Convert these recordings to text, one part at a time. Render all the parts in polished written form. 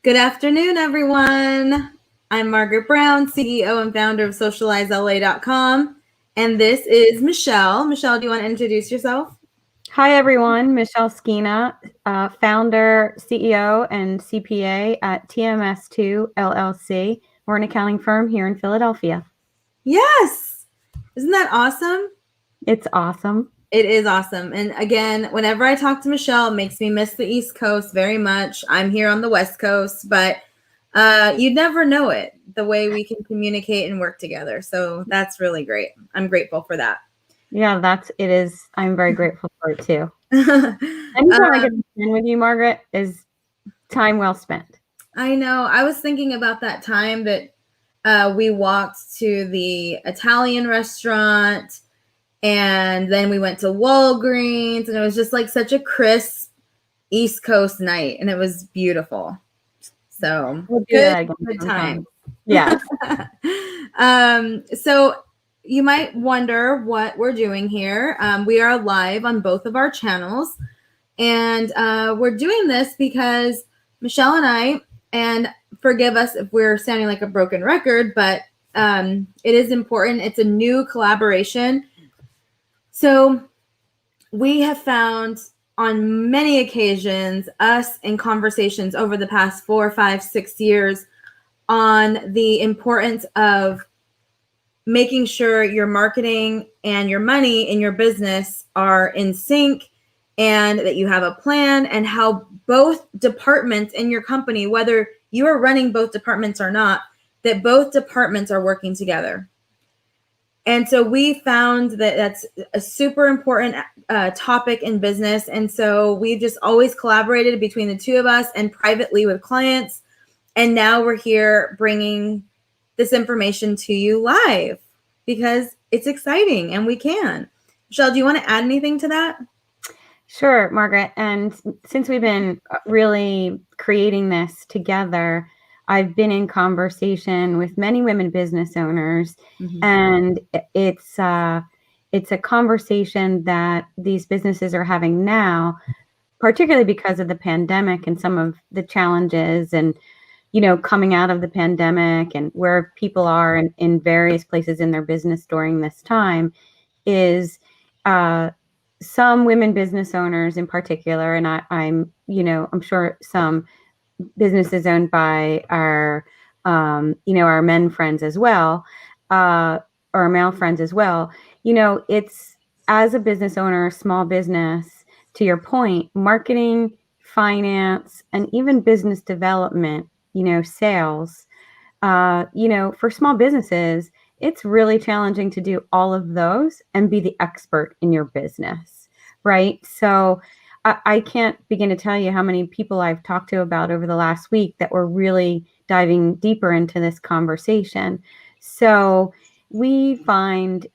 Good afternoon, everyone. I'm Margaret Brown, CEO and founder of SocializeLA.com. And this is Michele. Michele, do you want to introduce yourself? Hi, everyone. Michele Schina, founder, CEO, and CPA at TMS2 LLC. We're an accounting firm here in Philadelphia. Yes. Isn't that awesome? It's awesome. It is awesome. And again, whenever I talk to Michele, it makes me miss the East Coast very much. I'm here on the West Coast, but you'd never know it, the way we can communicate and work together. So that's really great. I'm grateful for that. Yeah, it is. I'm very grateful for it too. Anytime I get to spend with you, Margaret, is time well spent. I know. I was thinking about that time that we walked to the Italian restaurant and then we went to Walgreens, and it was just like such a crisp East Coast night, and it was beautiful. So We'll good time. Yes. So you might wonder what we're doing here. We are live on both of our channels, and we're doing this because Michele and I, and forgive us if we're sounding like a broken record, but it is important. It's a new collaboration. So we have found on many occasions, us in conversations over the past 4, 5, 6 years on the importance of making sure your marketing and your money in your business are in sync and that you have a plan, and how both departments in your company, whether you are running both departments or not, that both departments are working together. And so we found that that's a super important topic in business. And so we've just always collaborated between the two of us and privately with clients. And now we're here bringing this information to you live because it's exciting and we can. Michele, do you want to add anything to that? Sure, Margaret. And since we've been really creating this together, I've been in conversation with many women business owners, and it's a conversation that these businesses are having now, particularly because of the pandemic and some of the challenges and, coming out of the pandemic and where people are in various places in their business during this time is some women business owners in particular, and I'm sure some businesses owned by our men friends as well, or male friends as well. It's, as a business owner, small business, to your point, marketing, finance, and even business development, sales, for small businesses, it's really challenging to do all of those and be the expert in your business, right? So I can't begin to tell you how many people I've talked to about over the last week that were really diving deeper into this conversation. So we find,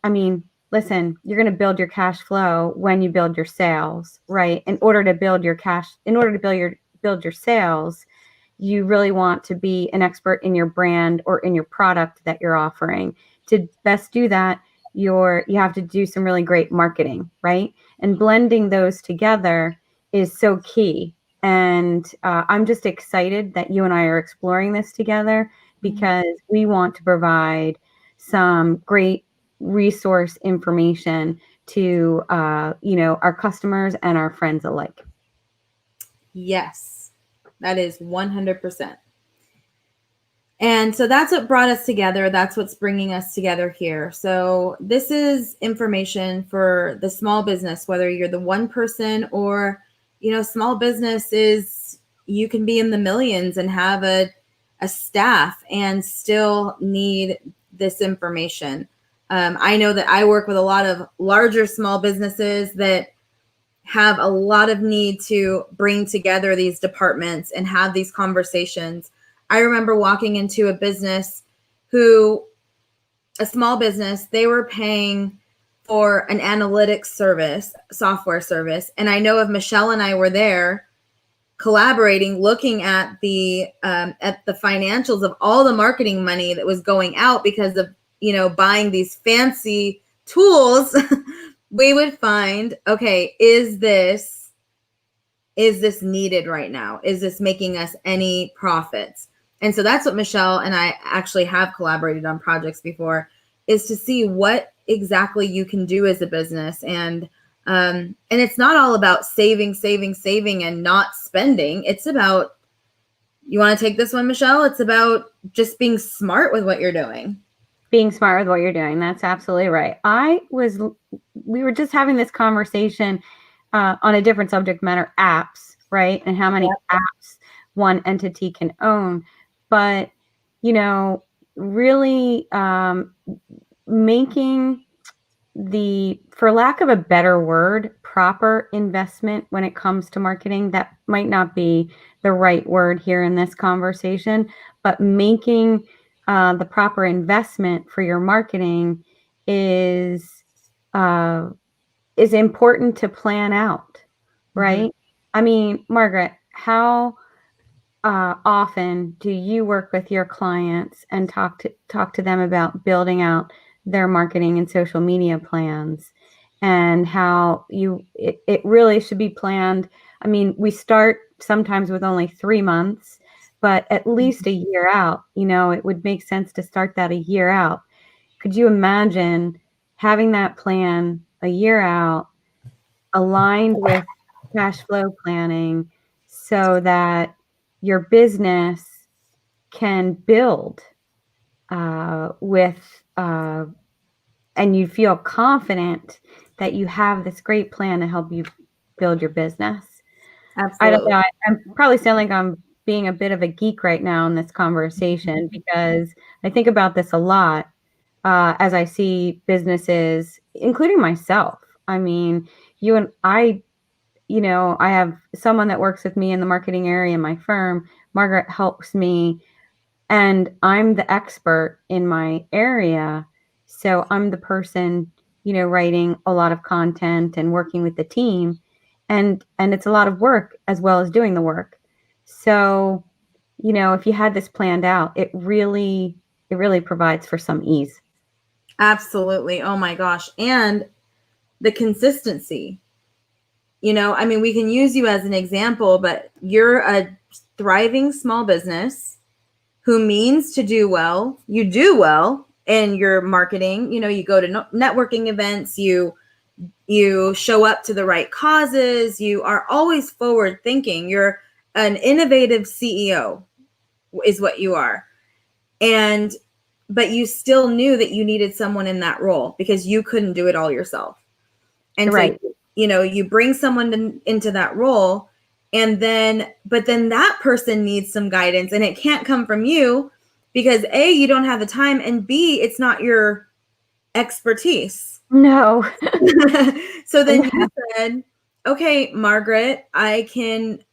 listen, you're going to build your cash flow when you build your sales, right? In order to build your sales, you really want to be an expert in your brand or in your product that you're offering. To best do that, you have to do some really great marketing, right? And blending those together is so key. And I'm just excited that you and I are exploring this together, because we want to provide some great resource information to our customers and our friends alike. Yes, that is 100%. And so that's what brought us together. That's what's bringing us together here. So this is information for the small business, whether you're the one person or, small business is, you can be in the millions and have a staff and still need this information. I know that I work with a lot of larger small businesses that have a lot of need to bring together these departments and have these conversations. I remember walking into a business a small business, they were paying for an analytics service, software service. And I know if Michele and I were there collaborating, looking at the financials of all the marketing money that was going out because of, buying these fancy tools, we would find, okay, is this is this needed right now? Is this making us any profits? And so that's what Michele and I actually have collaborated on projects before, is to see what exactly you can do as a business. And it's not all about saving and not spending. It's about, you want to take this one, Michele? It's about just being smart with what you're doing. Being smart with what you're doing. That's absolutely right. We were just having this conversation on a different subject matter, apps, right? And how many apps one entity can own. But, really making the, for lack of a better word, proper investment when it comes to marketing, that might not be the right word here in this conversation, but making the proper investment for your marketing is important to plan out, right? Mm-hmm. I mean, Margaret, how often do you work with your clients and talk to them about building out their marketing and social media plans, and how it really should be planned? I mean, we start sometimes with only 3 months, but at least a year out. It would make sense to start that a year out. Could you imagine having that plan a year out, aligned with cash flow planning, so that your business can build and you feel confident that you have this great plan to help you build your business? Absolutely. I don't know. I'm probably sound like I'm being a bit of a geek right now in this conversation, because I think about this a lot as I see businesses, including myself. I mean, you and I have someone that works with me in the marketing area in my firm. Margaret helps me, and I'm the expert in my area. So I'm the person, writing a lot of content and working with the team. And it's a lot of work as well as doing the work. So, if you had this planned out, it really provides for some ease. Absolutely. Oh my gosh. And the consistency. I mean, we can use you as an example, but you're a thriving small business who means to do well. You do well in your marketing. You go to networking events, you show up to the right causes, you are always forward thinking. You're an innovative CEO is what you are. But you still knew that you needed someone in that role because you couldn't do it all yourself. And right. So, you bring someone into that role, but then that person needs some guidance, and it can't come from you because A, you don't have the time, and B, it's not your expertise. No. So then you said, okay, Margaret, we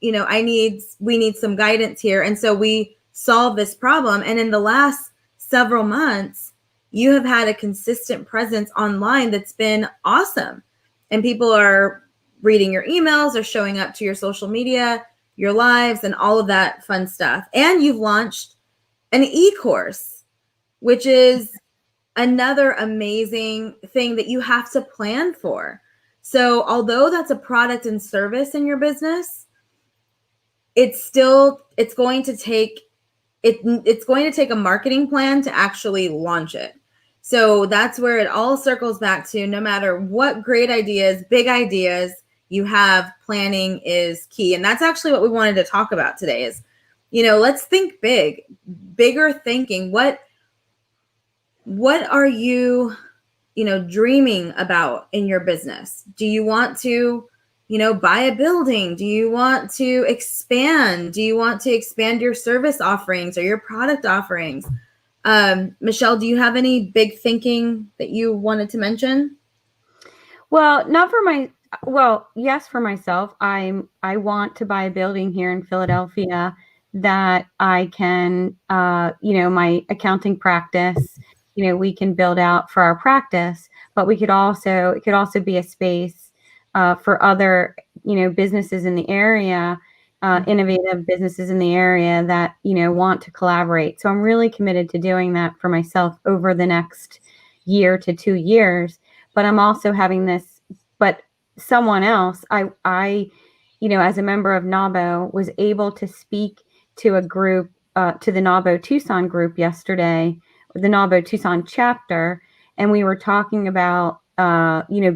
need some guidance here. And so we solve this problem. And in the last several months, you have had a consistent presence online that's been awesome. And people are reading your emails, or showing up to your social media, your lives, and all of that fun stuff. And you've launched an e-course, which is another amazing thing that you have to plan for. So although that's a product and service in your business, it's going to take a marketing plan to actually launch it. So that's where it all circles back to, no matter what great ideas, big ideas you have, planning is key. And that's actually what we wanted to talk about today is, let's think bigger thinking. What are you, dreaming about in your business? Do you want to, buy a building? Do you want to expand? Do you want to expand your service offerings or your product offerings? Michele, do you have any big thinking that you wanted to mention? Well, yes, for myself. I want to buy a building here in Philadelphia that I can, my accounting practice, we can build out for our practice, but it could also be a space for other, businesses in the area, innovative businesses in the area that, want to collaborate. So I'm really committed to doing that for myself over the next year to 2 years. But I'm also having this, but someone else, I as a member of NABO, was able to speak to a group, to the NABO Tucson group yesterday, the NABO Tucson chapter, and we were talking about,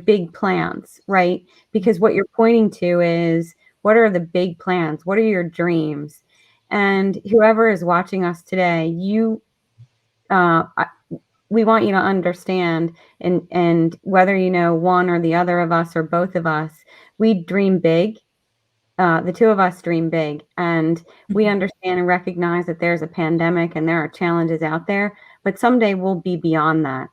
big plans, right? Because what you're pointing to is, what are the big plans? What are your dreams? And whoever is watching us today, we want you to understand, and whether one or the other of us or both of us, we dream big. The two of us dream big, and we understand and recognize that there's a pandemic and there are challenges out there, but someday we'll be beyond that.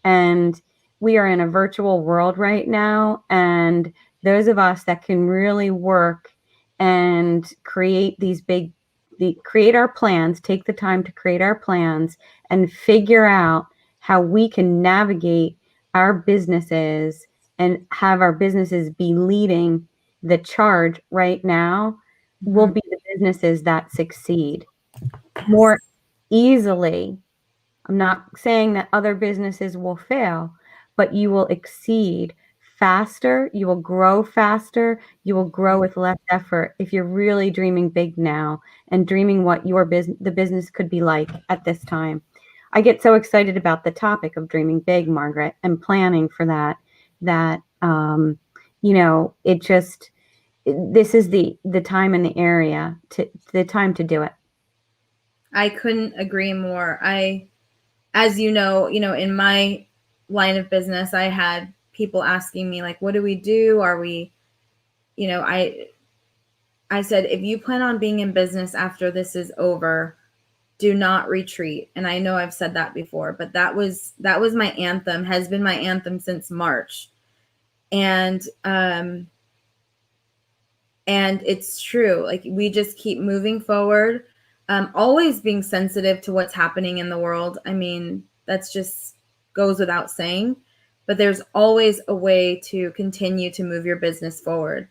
And we are in a virtual world right now, and those of us that can really work and create create our plans, take the time to create our plans and figure out how we can navigate our businesses and have our businesses be leading the charge right now, will be the businesses that succeed more easily. I'm not saying that other businesses will fail, but you will exceed faster, you will grow faster, you will grow with less effort if you're really dreaming big now and dreaming what the business could be like at this time. I get so excited about the topic of dreaming big, Margaret, and planning for that it just, this is the time and the time to do it. I couldn't agree more. As you know, in my line of business, I had people asking me, like, what do we do? Are we, I said, if you plan on being in business after this is over, do not retreat. And I know I've said that before, but that was my anthem, has been my anthem since March. And it's true. Like, we just keep moving forward, always being sensitive to what's happening in the world. I mean, that's just goes without saying, but there's always a way to continue to move your business forward.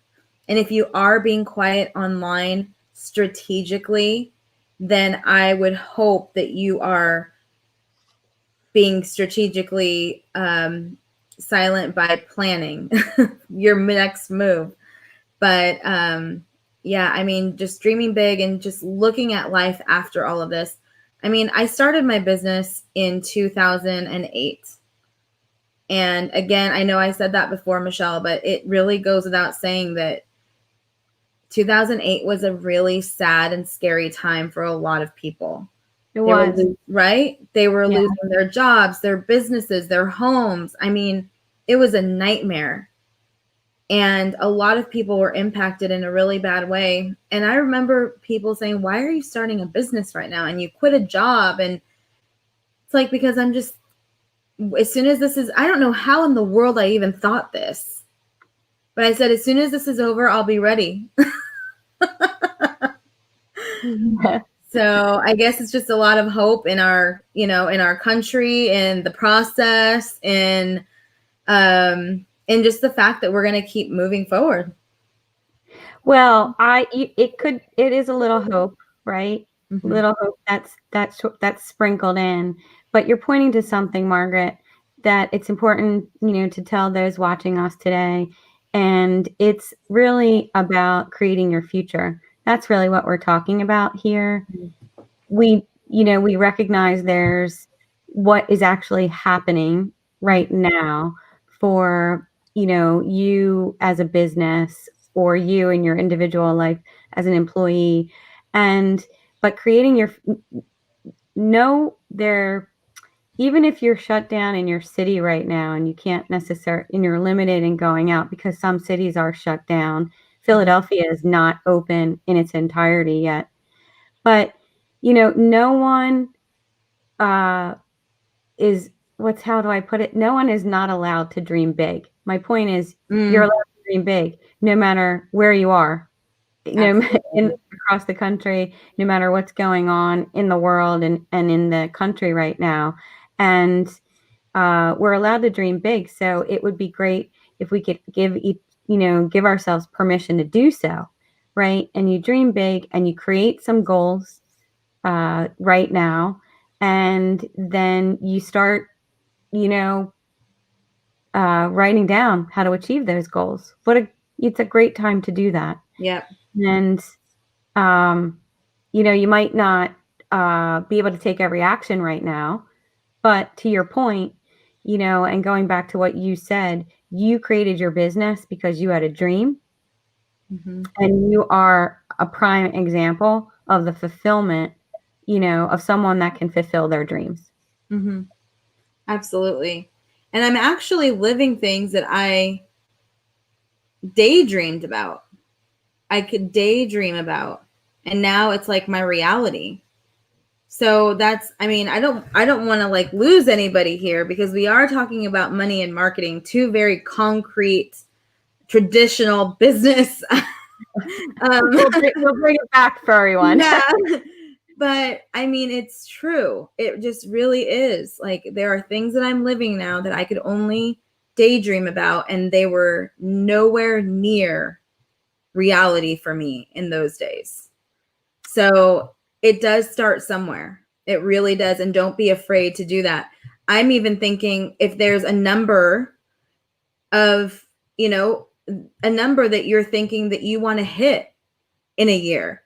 And if you are being quiet online strategically, then I would hope that you are being strategically silent by planning your next move. But yeah, I mean, just dreaming big and just looking at life after all of this. I mean, I started my business in 2008. And again, I know I said that before, Michele, but it really goes without saying that 2008 was a really sad and scary time for a lot of people. It was. Right? They were losing their jobs, their businesses, their homes. I mean, it was a nightmare. And a lot of people were impacted in a really bad way. And I remember people saying, why are you starting a business right now? And you quit a job. And it's like, because I'm just, as soon as this is, I don't know how in the world I even thought this. But I said, as soon as this is over, I'll be ready. So I guess it's just a lot of hope in our, in our country, in the process, and just the fact that we're going to keep moving forward. Well, it is a little hope, right? Mm-hmm. Little hope that's sprinkled in. But you're pointing to something, Margaret, that it's important, to tell those watching us today. And it's really about creating your future. That's really what we're talking about here. Mm-hmm. We recognize there's what is actually happening right now for, you as a business, or you in your individual life as an employee. But creating even if you're shut down in your city right now and you can't necessarily, and you're limited in going out because some cities are shut down. Philadelphia is not open in its entirety yet. But, no one how do I put it? No one is not allowed to dream big. My point is, you're allowed to dream big no matter where you are, across the country, no matter what's going on in the world and in the country right now. And we're allowed to dream big. So it would be great if we could give ourselves permission to do so, right? And you dream big and you create some goals right now, and then you start, writing down how to achieve those goals. It's a great time to do that. Yeah. And, you might not be able to take every action right now, but to your point, and going back to what you said, you created your business because you had a dream. Mm-hmm. And you are a prime example of the fulfillment, of someone that can fulfill their dreams. Mm-hmm. Absolutely. And I'm actually living things that I daydreamed about. I could daydream about. And now it's like my reality. So that's, I mean, I don't want to like lose anybody here, because we are talking about money and marketing, two very concrete, traditional business. We'll bring it back for everyone. Yeah. But I mean, it's true. It just really is. Like, there are things that I'm living now that I could only daydream about, and they were nowhere near reality for me in those days. So it does start somewhere. It really does. And don't be afraid to do that. I'm even thinking, if there's a number of, a number that you're thinking that you want to hit in a year.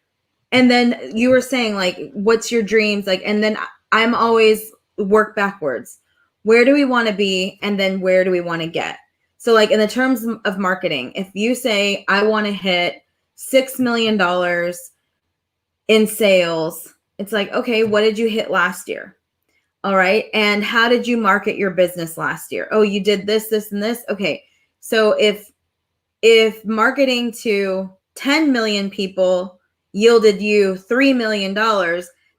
And then you were saying, like, what's your dreams? Like, and then I'm always work backwards. Where do we want to be? And then where do we want to get? So, like, in the terms of marketing, if you say, I want to hit $6 million in sales, it's like, okay, what did you hit last year? All right. And how did you market your business last year? Oh, you did this, this, and this. Okay. So if marketing to 10 million people yielded you $3 million,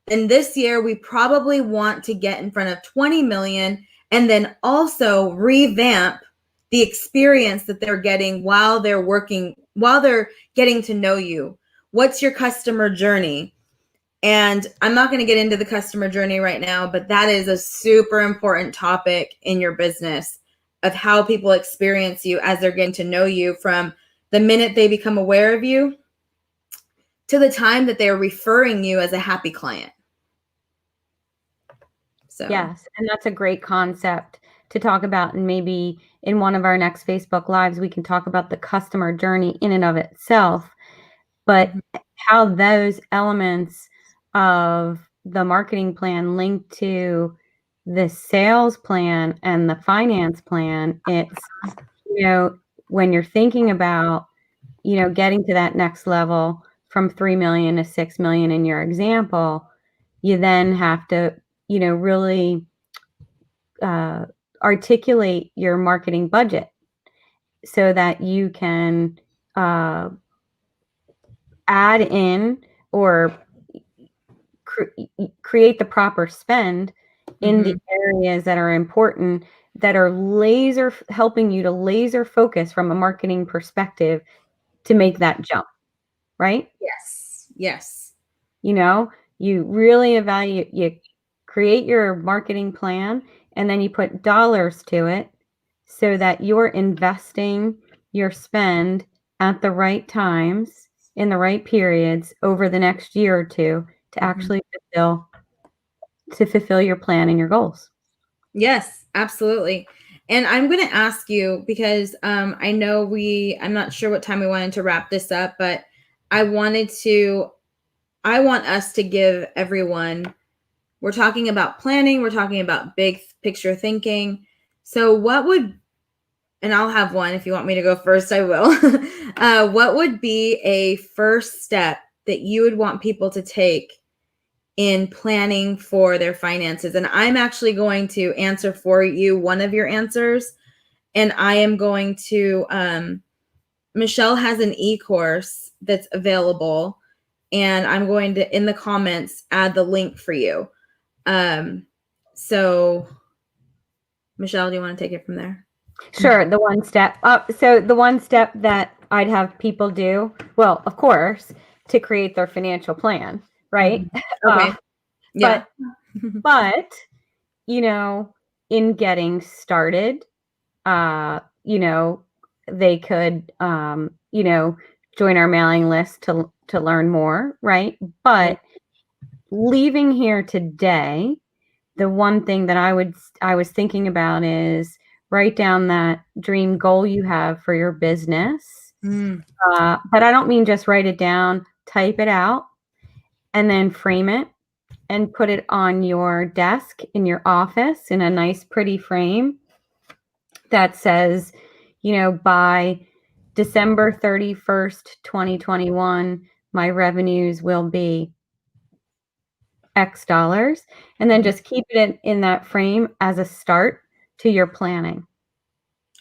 then this year we probably want to get in front of 20 million, and then also revamp the experience that they're getting while they're working, while they're getting to know you. What's your customer journey? And I'm not going to get into the customer journey right now, but that is a super important topic in your business, of how people experience you as they're getting to know you, from the minute they become aware of you to the time that they're referring you as a happy client. So yes, and that's a great concept to talk about. And maybe in one of our next Facebook Lives, we can talk about the customer journey in and of itself, but how those elements of the marketing plan link to the sales plan and the finance plan. It's, when you're thinking about, getting to that next level from 3 million to 6 million in your example, you then have to, really articulate your marketing budget so that you can add in or create the proper spend in the areas that are important, that are helping you to laser focus from a marketing perspective to make that jump, right? Yes. You really evaluate, you create your marketing plan, and then you put dollars to it so that you're investing your spend at the right times, in the right periods over the next year or two, to actually fulfill your plan and your goals. Yes, absolutely. And I'm going to ask you, because I know I'm not sure what time we wanted to wrap this up, but I want us to give everyone, we're talking about planning, we're talking about big picture thinking. So and I'll have one. If you want me to go first, I will. What would be a first step that you would want people to take in planning for their finances? And I'm actually going to answer for you one of your answers. And I am going to, Michele has an e-course that's available, and I'm going to, in the comments, add the link for you. So Michele, do you want to take it from there? Sure. The one step. So the one step that I'd have people do, well, of course, to create their financial plan, right? Okay. Yeah. But, in getting started, they could, join our mailing list to learn more, right? But leaving here today, the one thing that I was thinking about is, write down that dream goal you have for your business, But I don't mean just write it down, type it out, and then frame it and put it on your desk in your office in a nice, pretty frame that says, by December 31st, 2021, my revenues will be X dollars. And then just keep it in that frame as a start to your planning.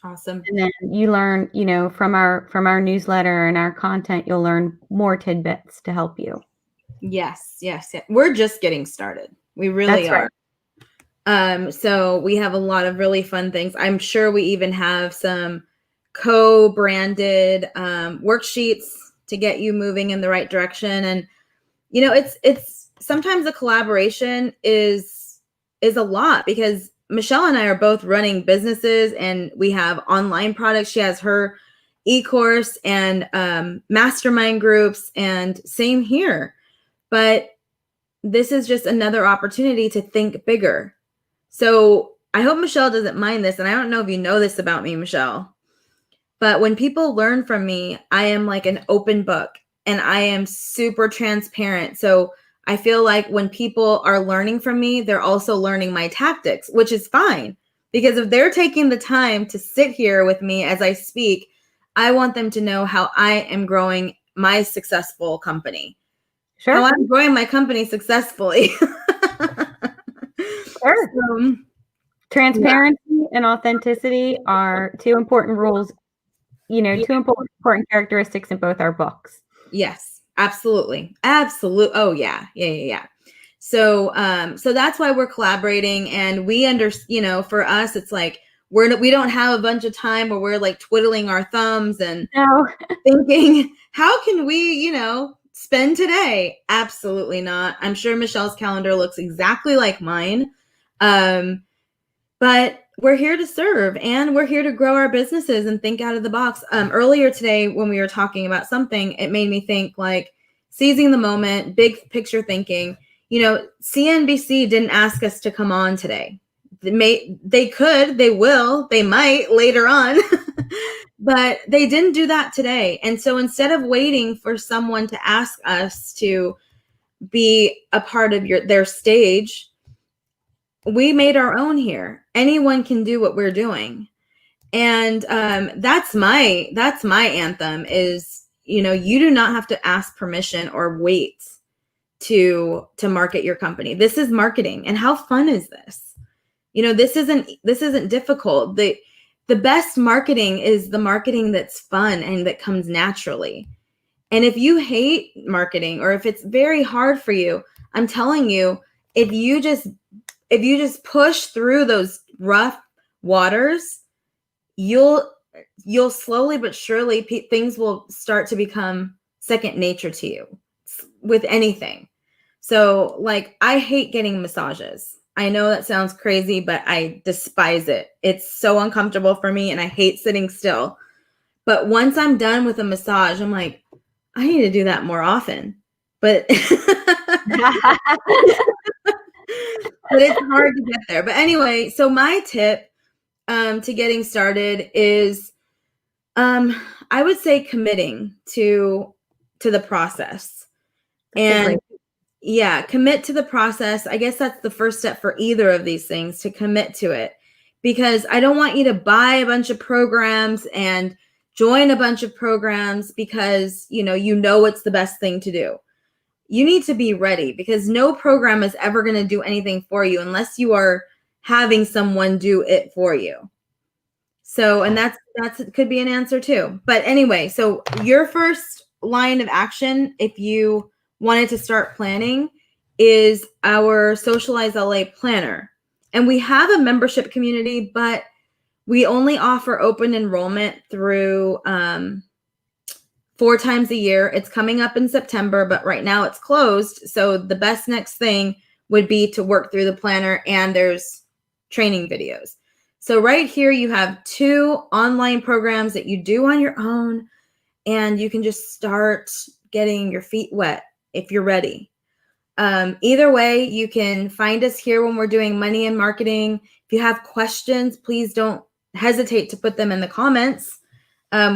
Awesome. And then you learn, from our newsletter and our content, you'll learn more tidbits to help you. Yes. We're just getting started. We really are. Right. So we have a lot of really fun things. I'm sure we even have some co-branded worksheets to get you moving in the right direction. And it's sometimes a collaboration is a lot, because Michele and I are both running businesses and we have online products. She has her e-course and mastermind groups, and same here. But this is just another opportunity to think bigger. So I hope Michele doesn't mind this. And I don't know if you know this about me, Michele, but when people learn from me, I am like an open book and I am super transparent. So I feel like when people are learning from me, they're also learning my tactics, which is fine, because if they're taking the time to sit here with me as I speak, I want them to know how I am growing my successful company. Sure. How I'm growing my company successfully. Sure. Transparency and authenticity are two important rules, two important characteristics in both our books. Yes, absolutely. Oh yeah. So that's why we're collaborating, and we for us, it's like we don't have a bunch of time where we're like twiddling our thumbs and thinking, how can we, spend today? Absolutely not. I'm sure Michele's calendar looks exactly like mine. But we're here to serve, and we're here to grow our businesses and think out of the box. Earlier today, when we were talking about something, it made me think like seizing the moment, big picture thinking. CNBC didn't ask us to come on today. They could, they will, they might later on, but they didn't do that today. And so instead of waiting for someone to ask us to be a part of their stage, we made our own here. Anyone can do what we're doing. And that's my anthem is, you do not have to ask permission or wait to market your company. This is marketing. And how fun is this? This isn't difficult. The best marketing is the marketing that's fun and that comes naturally. And if you hate marketing, or if it's very hard for you, I'm telling you, if you just push through those rough waters, you'll slowly but surely things will start to become second nature to you with anything. So like, I hate getting massages. I know that sounds crazy, but I despise it. It's so uncomfortable for me, and I hate sitting still. But once I'm done with a massage, I'm like, I need to do that more often. But but it's hard to get there. But anyway, so my tip to getting started is, I would say committing to the process. And yeah, commit to the process. I guess that's the first step for either of these things, to commit to it, because I don't want you to buy a bunch of programs and join a bunch of programs because, it's the best thing to do. You need to be ready, because no program is ever going to do anything for you unless you are having someone do it for you. So, and that's could be an answer too. But anyway, so your first line of action, if you wanted to start planning, is our Socialize LA planner. And we have a membership community, but we only offer open enrollment through 4 times a year. It's coming up in September, but right now it's closed. So the best next thing would be to work through the planner, and there's training videos. So right here, you have 2 online programs that you do on your own, and you can just start getting your feet wet if you're ready. Either way, you can find us here when we're doing money and marketing. If you have questions, please don't hesitate to put them in the comments.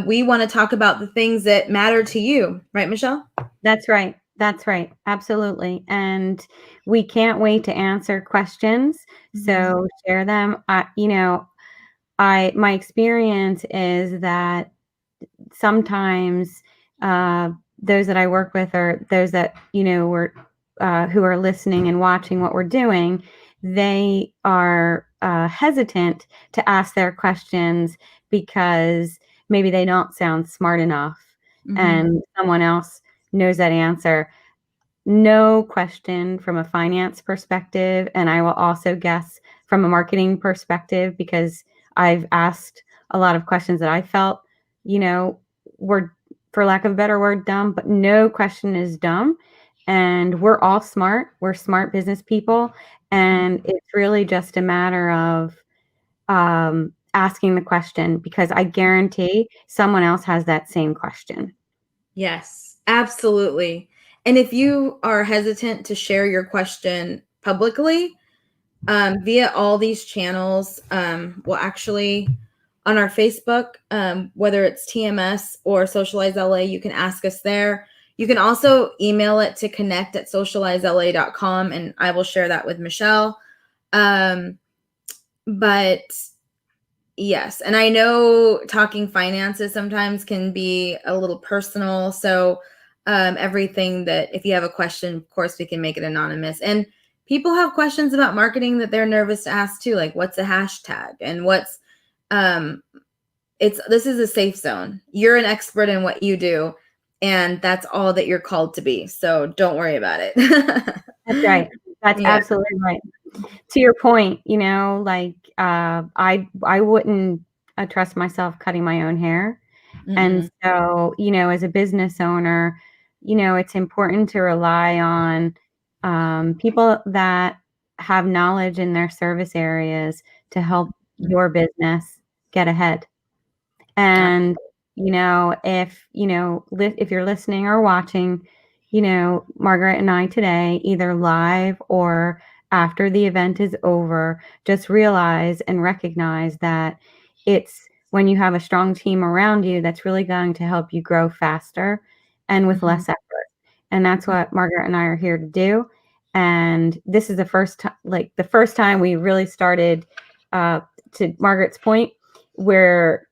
We want to talk about the things that matter to you, right, Michele? That's right. That's right. Absolutely. And we can't wait to answer questions. So share them. My experience is that sometimes those that I work with, or those that, who are listening and watching what we're doing, they are hesitant to ask their questions because maybe they don't sound smart enough, and someone else knows that answer. No question from a finance perspective, and I will also guess from a marketing perspective, because I've asked a lot of questions that I felt, were, for lack of a better word, dumb, but no question is dumb. And we're all smart. We're smart business people. And it's really just a matter of asking the question, because I guarantee someone else has that same question. Yes, absolutely. And if you are hesitant to share your question publicly, via all these channels, well, actually, on our Facebook, whether it's TMS or Socialize LA, you can ask us there. You can also email it to connect@socializela.com, and I will share that with Michele. But yes, and I know talking finances sometimes can be a little personal. So everything that, if you have a question, of course, we can make it anonymous. And people have questions about marketing that they're nervous to ask too, like what's a hashtag and what's this is a safe zone. You're an expert in what you do, and that's all that you're called to be. So don't worry about it. That's right. That's absolutely right. To your point, I wouldn't trust myself cutting my own hair. And so, as a business owner, it's important to rely on people that have knowledge in their service areas to help your business get ahead. And, if you're listening or watching, Margaret and I today, either live or after the event is over, just realize and recognize that it's when you have a strong team around you that's really going to help you grow faster and with less effort. And that's what Margaret and I are here to do. And this is the first time we really started, to Margaret's point, where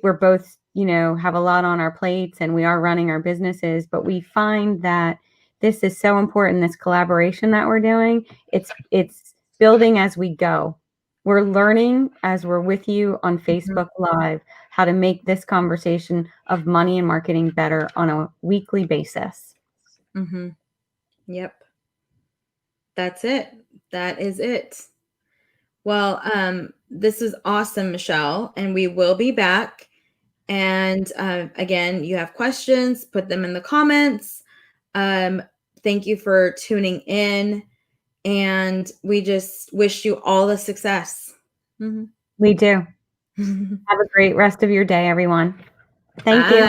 we're both, have a lot on our plates and we are running our businesses, but we find that this is so important, this collaboration that we're doing. It's building as we go. We're learning as we're with you on Facebook Live how to make this conversation of money and marketing better on a weekly basis. Yep. That's it. That is it. Well, this is awesome, Michele, and we will be back. And again, you have questions, put them in the comments. Thank you for tuning in, and we just wish you all the success. We do. Have a great rest of your day, everyone. Thank you.